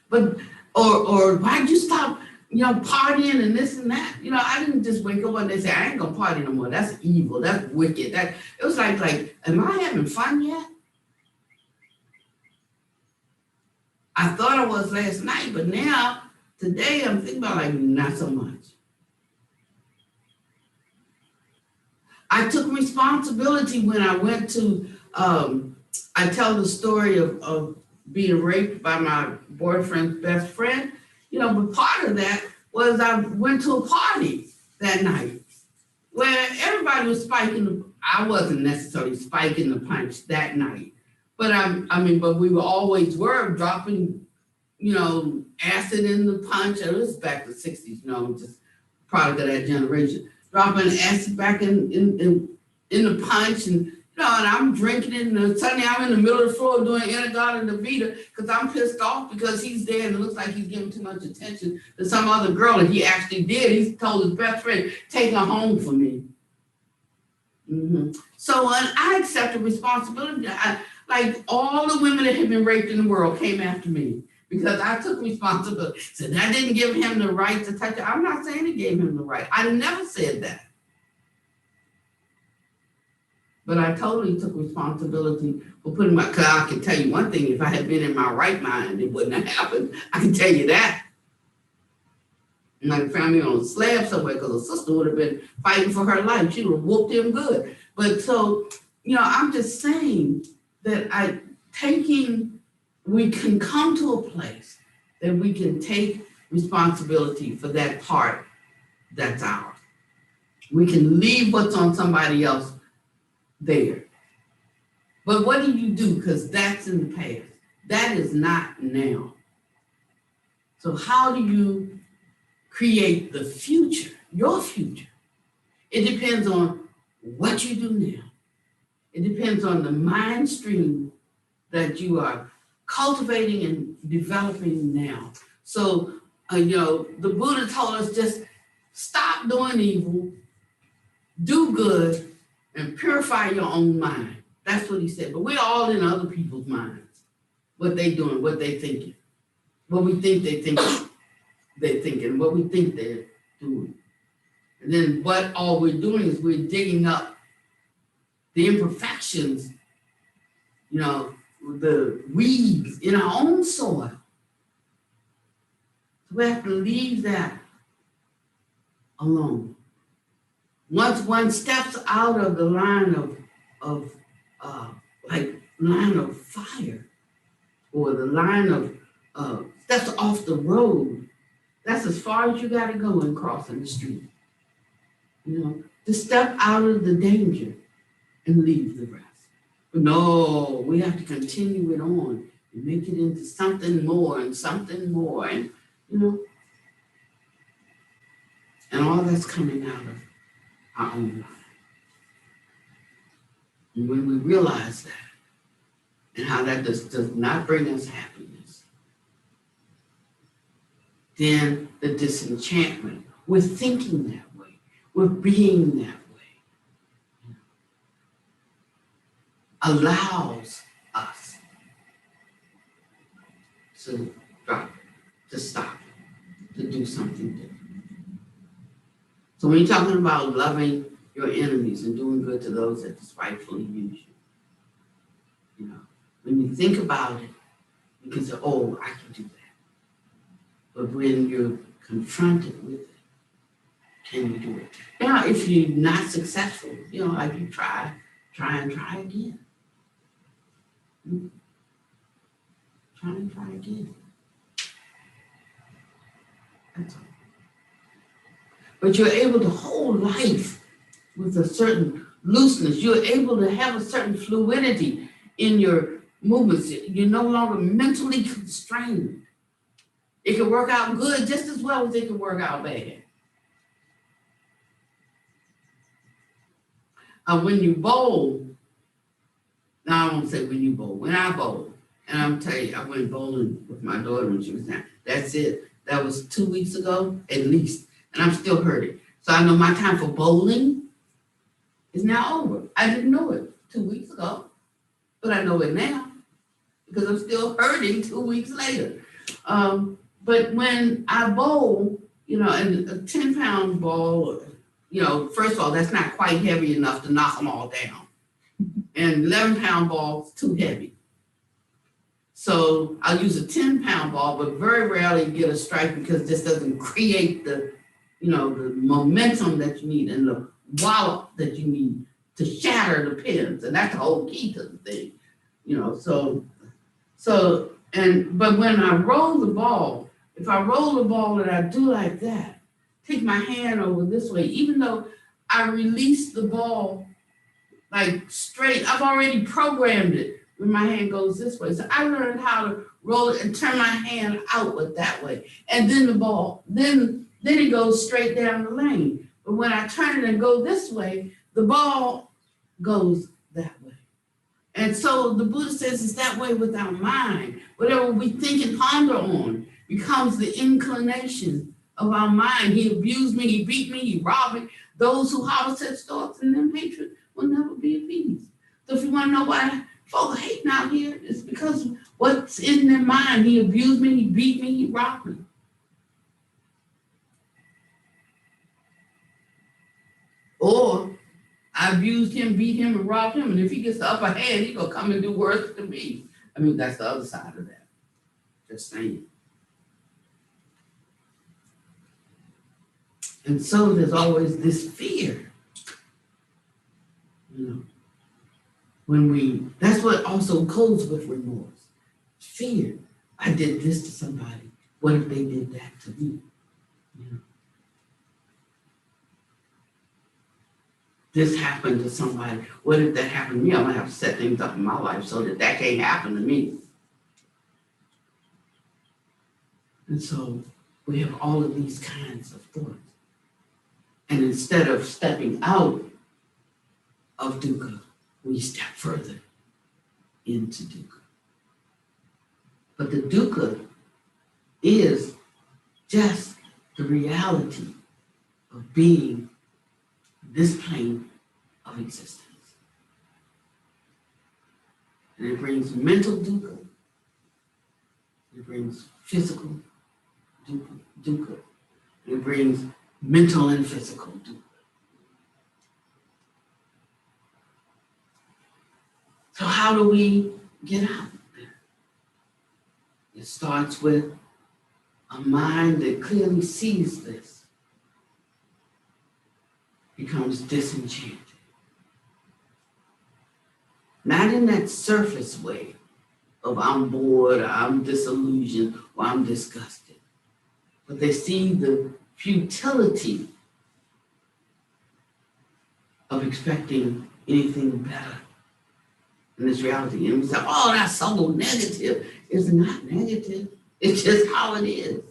But, or why'd you stop, partying and this and that? I didn't just wake up one day and say, I ain't gonna party no more. That's evil, that's wicked. It was like, am I having fun yet? I thought I was last night, but now, today, I'm thinking about not so much. I took responsibility when I went to, I tell the story of being raped by my boyfriend's best friend, but part of that was I went to a party that night where everybody was spiking. I wasn't necessarily spiking the punch that night, but but we always were dropping, acid in the punch. It was back to the 60s, just product of that generation. Dropping acid back in the punch and and I'm drinking it, and suddenly I'm in the middle of the floor doing Inagata and Davida because I'm pissed off because he's there and it looks like he's giving too much attention to some other girl, and he actually did. He told his best friend, take her home for me. So I accepted responsibility. Like all the women that had been raped in the world came after me because I took responsibility. So that didn't give him the right to touch her. I'm not saying it gave him the right. I never said that. But I totally took responsibility for putting because I can tell you one thing, if I had been in my right mind, it wouldn't have happened. I can tell you that. And I found me on a slab somewhere because her sister would have been fighting for her life. She would have whooped him good. But so, I'm just saying that we can come to a place that we can take responsibility for that part that's ours. We can leave what's on somebody else there. But what do you do? Because that's in the past. That is not now. So how do you create the future, your future? It depends on what you do now. It depends on the mind stream that you are cultivating and developing now. So, the Buddha told us just stop doing evil, do good, and purify your own mind. That's what he said. But we're all in other people's minds. What they doing, what they thinking, what we think they thinking. they're thinking, what we think they're doing. And then what all we're doing is we're digging up the imperfections, the weeds in our own soil. So we have to leave that alone. Once one steps out of the line of line of fire, or the line of steps off the road, that's as far as you gotta go in crossing the street. To step out of the danger and leave the rest. But no, we have to continue it on and make it into something more and something more, and and all that's coming out of our own life. And when we realize that, and how that does not bring us happiness, then the disenchantment with thinking that way, with being that way, allows us to drop, to stop, to do something different. So when you're talking about loving your enemies and doing good to those that despitefully use you, when you think about it, you can say, oh, I can do that. But when you're confronted with it, can you do it? Now, if you're not successful, like you try and try again. Try and try again. That's all. But you're able to hold life with a certain looseness. You're able to have a certain fluidity in your movements. You're no longer mentally constrained. It can work out good just as well as it can work out bad. When you bowl, now I won't say when you bowl, when I bowl, and I'm telling you, I went bowling with my daughter when she was down. That's it. That was 2 weeks ago, at least, and I'm still hurting. So I know my time for bowling is now over. I didn't know it 2 weeks ago, but I know it now because I'm still hurting 2 weeks later. But when I bowl, and a 10-pound ball, first of all, that's not quite heavy enough to knock them all down. And 11-pound ball is too heavy. So I'll use a 10-pound ball, but very rarely get a strike because this doesn't create the momentum that you need and the wallop that you need to shatter the pins. And that's the whole key to the thing, but when I roll the ball, if I roll the ball and I do like that, take my hand over this way, even though I release the ball like straight, I've already programmed it when my hand goes this way. So I learned how to roll it and turn my hand outward that way. And then the ball, then it goes straight down the lane. But when I turn it and go this way, the ball goes that way. And so the Buddha says it's that way with our mind. Whatever we think and ponder on becomes the inclination of our mind. He abused me, he beat me, he robbed me. Those who harbor such thoughts in them hatred will never be appeased. So if you want to know why folks are hating out here, it's because what's in their mind. He abused me, he beat me, he robbed me. Or I abused him, beat him, and robbed him. And if he gets the upper hand, he's going to come and do worse to me. I mean, that's the other side of that. Just saying. And so there's always this fear. That's what also goes with remorse. Fear. I did this to somebody. What if they did that to me? This happened to somebody. What if that happened to me? I'm going to have to set things up in my life so that can't happen to me. And so we have all of these kinds of thoughts. And instead of stepping out of dukkha, we step further into dukkha. But the dukkha is just the reality of being this plane of existence. And it brings mental dukkha, it brings physical dukkha. It brings mental and physical dukkha. So how do we get out of there? It starts with a mind that clearly sees this, becomes disenchanted. Not in that surface way of I'm bored, or I'm disillusioned, or I'm disgusted. But they see the futility of expecting anything better in this reality. And we say, oh, that's so negative. It's not negative. It's just how it is.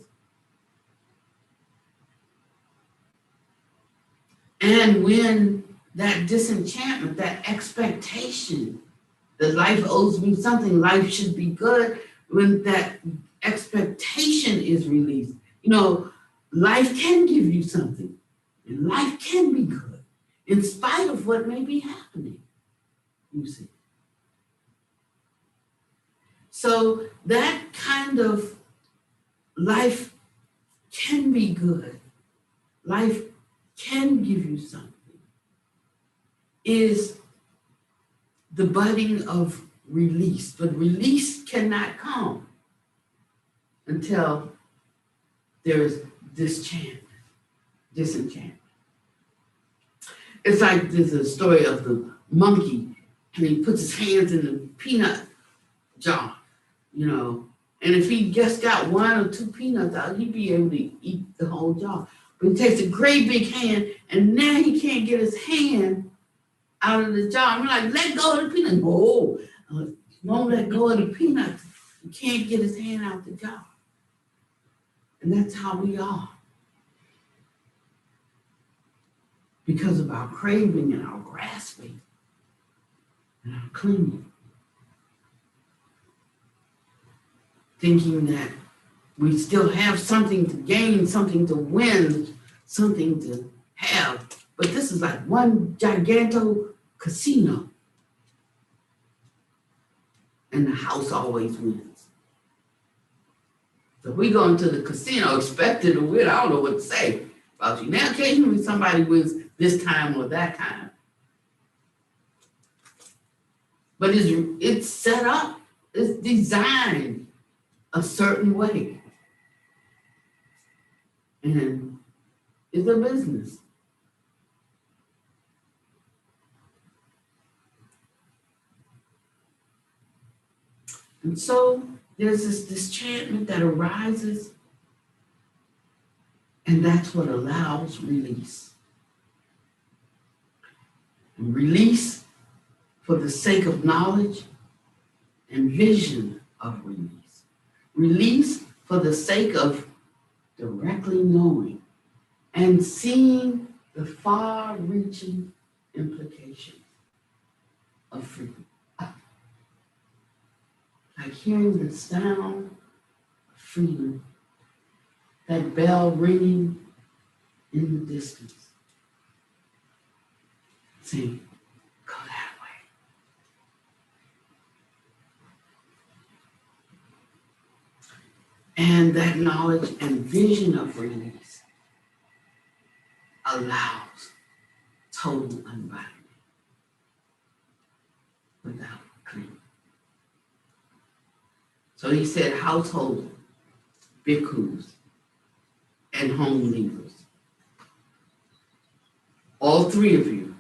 And when that disenchantment, that expectation that life owes me something, life should be good, when that expectation is released, life can give you something, and life can be good, in spite of what may be happening, you see. So that kind of life can be good, life can give you something, is the budding of release. But release cannot come until there is disenchantment. It's like there's a story of the monkey, and he puts his hands in the peanut jar, and if he just got one or two peanuts out, he'd be able to eat the whole jar. But he takes a great big hand, and now he can't get his hand out of the jar. I'm like, let go of the peanut. No, won't let go of the peanuts. He can't get his hand out the jar. And that's how we are. Because of our craving and our grasping and our clinging. Thinking that we still have something to gain, something to win, something to have. But this is like one giganto casino. And the house always wins. So we go into the casino expecting to win. I don't know what to say about you. Now, occasionally somebody wins this time or that time. But it's set up, it's designed a certain way. And it's a business. And so there's this disenchantment that arises, and that's what allows release. And release for the sake of knowledge and vision of release. Release for the sake of directly knowing and seeing the far-reaching implications of freedom. Like hearing the sound of freedom, that bell ringing in the distance, saying, go that way. And that knowledge and vision of release allows total unbinding without clinging. So he said household bhikkhus and home leaders. All three of you,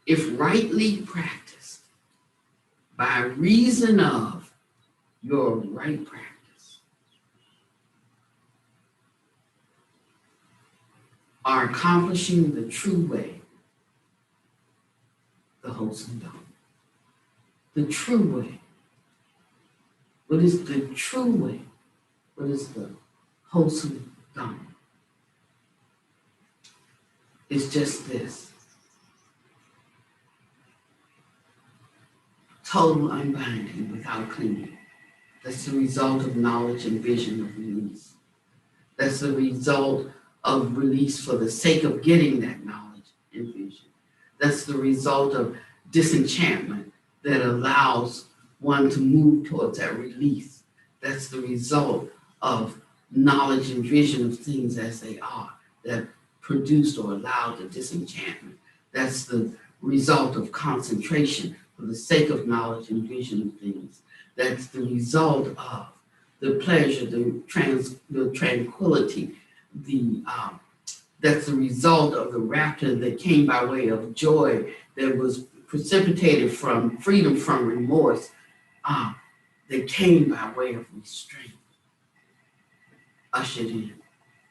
if rightly practiced by reason of your right practice, are accomplishing the true way, the wholesome Dharma. The true way. What is the true way? What is the wholesome Dharma? It's just this. Total unbinding without clinging. That's the result of knowledge and vision of release. That's the result of release for the sake of getting that knowledge and vision. That's the result of disenchantment that allows one to move towards that release. That's the result of knowledge and vision of things as they are, that produced or allowed the disenchantment. That's the result of concentration for the sake of knowledge and vision of things. That's the result of the pleasure, the tranquility, that's the result of the rapture that came by way of joy that was precipitated from freedom from remorse, that came by way of restraint, ushered in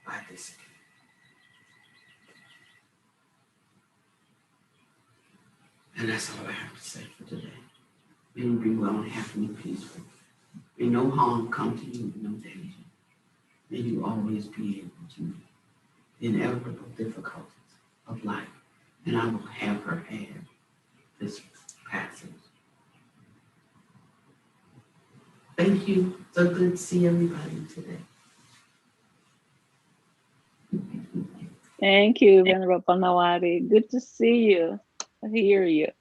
by this. And that's all I have to say for today. May you be well and happy and peaceful. May no harm come to you, no danger. May you always be able to meet the inevitable difficulties of life. And I will have her add this passage. Thank you. So good to see everybody today. Thank you, Venerable Nawari. Good to see you, hear you.